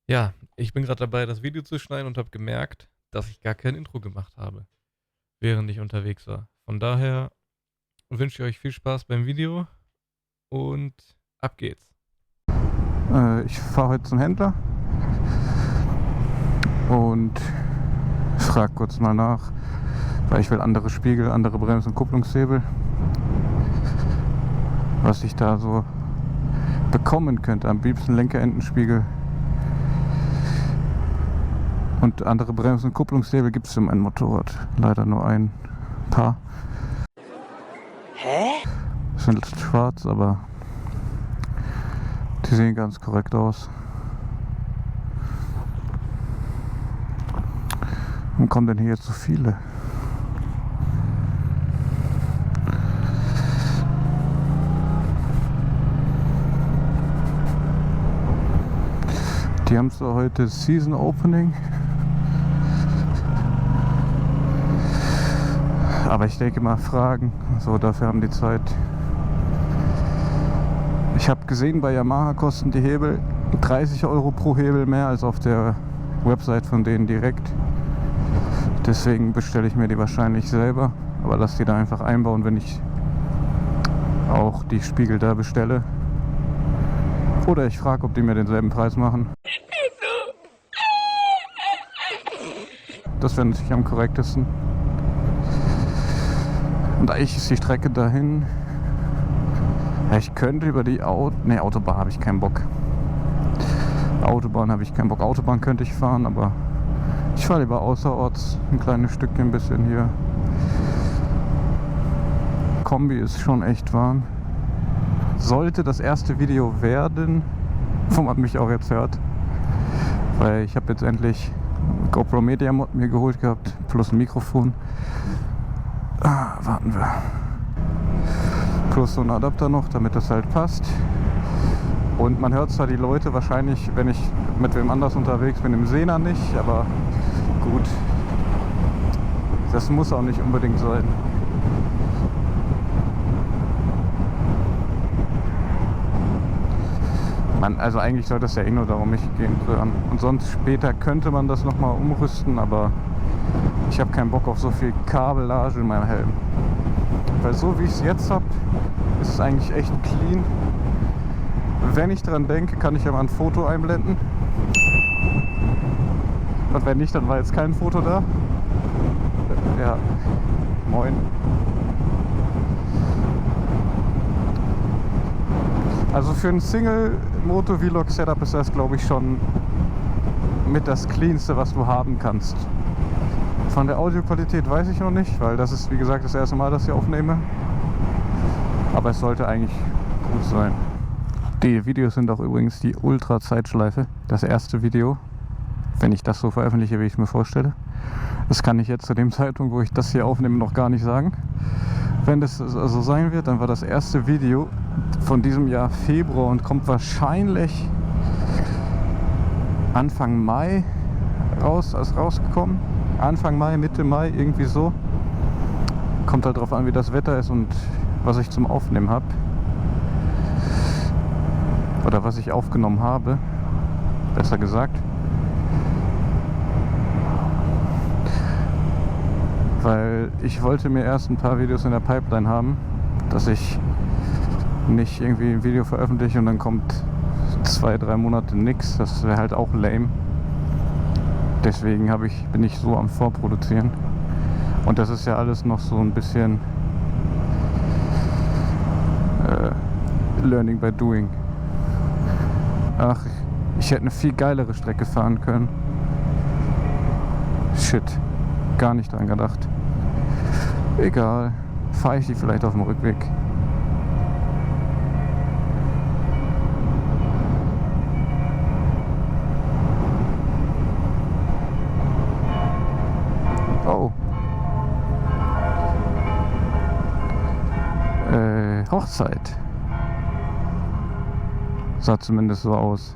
Ja, ich bin gerade dabei, das Video zu schneiden und habe gemerkt, dass ich gar kein Intro gemacht habe, während ich unterwegs war. Von daher wünsche ich euch viel Spaß beim Video und ab geht's. Ich fahre heute zum Händler und frage kurz mal nach, weil ich will andere Spiegel, andere Bremsen- und Kupplungshebel, was ich da so bekommen könnte. Am liebsten Lenkerendenspiegel und andere Bremsen- und Kupplungshebel gibt es in meinem Motorrad. Leider nur ein paar. Hä? Sind schwarz, aber die sehen ganz korrekt aus. Warum kommen denn hier jetzt so viele? Die haben so heute Season Opening. Aber ich denke mal fragen, so dafür haben die Zeit. Ich habe gesehen, bei Yamaha kosten die Hebel 30 Euro pro Hebel mehr als auf der Website von denen direkt. Deswegen bestelle ich mir die wahrscheinlich selber, aber lass die da einfach einbauen, wenn ich auch die Spiegel da bestelle. Oder ich frage, ob die mir denselben Preis machen. Das wäre natürlich am korrektesten. Und eigentlich ist die Strecke dahin. Ja, ich könnte über die Autobahn habe ich keinen Bock. Autobahn habe ich keinen Bock. Autobahn könnte ich fahren, aber ich fahre lieber außerorts ein kleines Stückchen, ein bisschen hier. Kombi ist schon echt warm. Sollte das erste Video werden, wo man mich auch jetzt hört. Weil ich habe jetzt endlich GoPro Media Mod mir geholt gehabt, plus ein Mikrofon. Warten wir. Plus so ein Adapter noch, damit das halt passt. Und man hört zwar die Leute wahrscheinlich, wenn ich mit wem anders unterwegs bin, im Sena nicht, aber gut. Das muss auch nicht unbedingt sein. Also eigentlich sollte es ja eh nur darum mich gehen. Und sonst später könnte man das nochmal umrüsten, aber ich habe keinen Bock auf so viel Kabellage in meinem Helm. Weil so wie ich es jetzt habe, ist es eigentlich echt clean. Wenn ich dran denke, kann ich ja mal ein Foto einblenden. Und wenn nicht, dann war jetzt kein Foto da. Ja, moin. Also für ein Single-Moto-Vlog-Setup ist das, glaube ich, schon mit das Cleanste, was du haben kannst. Von der Audioqualität weiß ich noch nicht, weil das ist, wie gesagt, das erste Mal, dass ich aufnehme. Aber es sollte eigentlich gut sein. Die Videos sind auch übrigens die Ultra-Zeitschleife. Das erste Video, wenn ich das so veröffentliche, wie ich es mir vorstelle. Das kann ich jetzt zu dem Zeitpunkt, wo ich das hier aufnehme, noch gar nicht sagen. Wenn das so sein wird, dann war das erste Video von diesem Jahr Februar und kommt wahrscheinlich Anfang Mai rausgekommen. Anfang Mai, Mitte Mai, irgendwie so. Kommt halt drauf an, wie das Wetter ist und was ich zum Aufnehmen habe. Oder was ich aufgenommen habe, besser gesagt. Weil ich wollte mir erst ein paar Videos in der Pipeline haben, dass ich nicht irgendwie ein Video veröffentliche und dann kommt 2-3 Monate nix. Das wäre halt auch lame. Deswegen bin ich so am Vorproduzieren. Und das ist ja alles noch so ein bisschen Learning by Doing. Ach, ich hätte eine viel geilere Strecke fahren können. Shit, gar nicht dran gedacht. Egal, fahre ich die vielleicht auf dem Rückweg. Oh. Hochzeit. Sah zumindest so aus.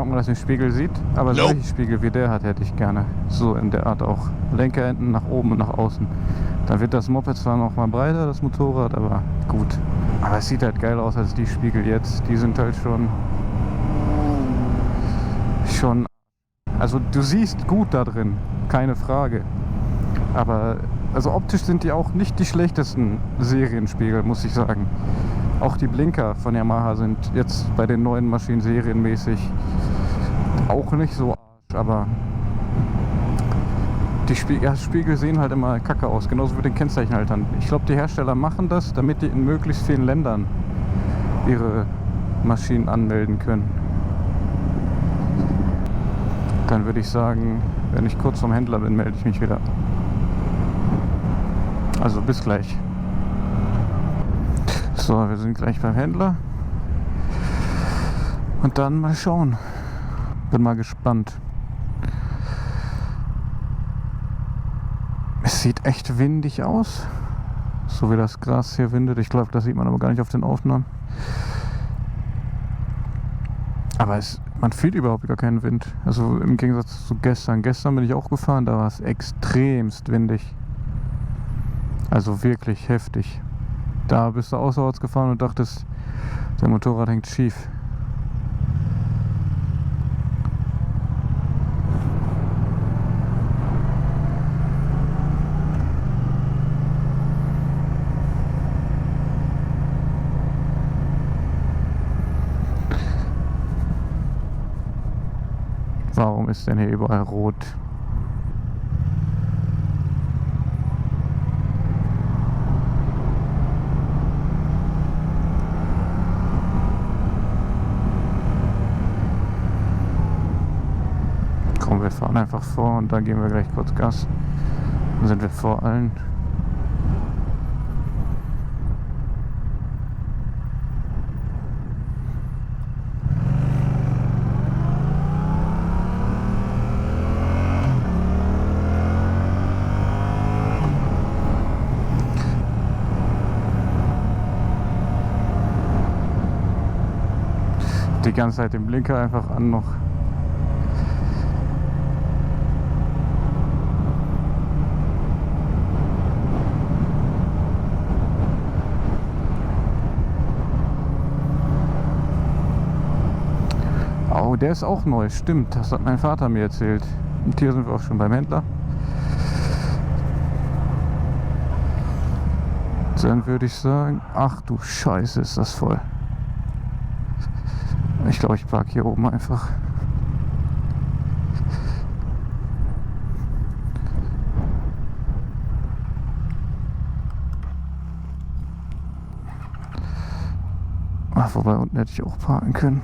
Ahnung, ob man das im Spiegel sieht, aber solche Spiegel wie der hat, hätte ich gerne. So in der Art auch. Lenkerenden nach oben und nach außen. Dann wird das Moped zwar noch mal breiter, das Motorrad, aber gut. Aber es sieht halt geil aus als die Spiegel jetzt. Die sind halt schon... Also du siehst gut da drin, keine Frage. Aber also optisch sind die auch nicht die schlechtesten Serienspiegel, muss ich sagen. Auch die Blinker von Yamaha sind jetzt bei den neuen Maschinen serienmäßig auch nicht so arsch, aber die Spiegel sehen halt immer kacke aus, genauso wie den Kennzeichenhaltern. Ich glaube, die Hersteller machen das, damit die in möglichst vielen Ländern ihre Maschinen anmelden können. Dann würde ich sagen, wenn ich kurz vom Händler bin, melde ich mich wieder. Also bis gleich. So, wir sind gleich beim Händler. Und dann mal schauen. Bin mal gespannt. Es sieht echt windig aus. So wie das Gras hier windet. Ich glaube, das sieht man aber gar nicht auf den Aufnahmen. Aber man fühlt überhaupt gar keinen Wind. Also im Gegensatz zu gestern. Gestern bin ich auch gefahren, da war es extremst windig. Also wirklich heftig. Da bist du außerorts gefahren und dachtest, der Motorrad hängt schief. Warum ist denn hier überall rot? Komm, wir fahren einfach vor und dann geben wir gleich kurz Gas. Dann sind wir vor allen. Die ganze Zeit den Blinker einfach an noch. Oh, der ist auch neu, stimmt, das hat mein Vater mir erzählt. Und hier sind wir auch schon beim Händler. Dann würde ich sagen, ach du Scheiße, ist das voll. Ich glaube, ich parke hier oben einfach. Ach, wobei unten hätte ich auch parken können.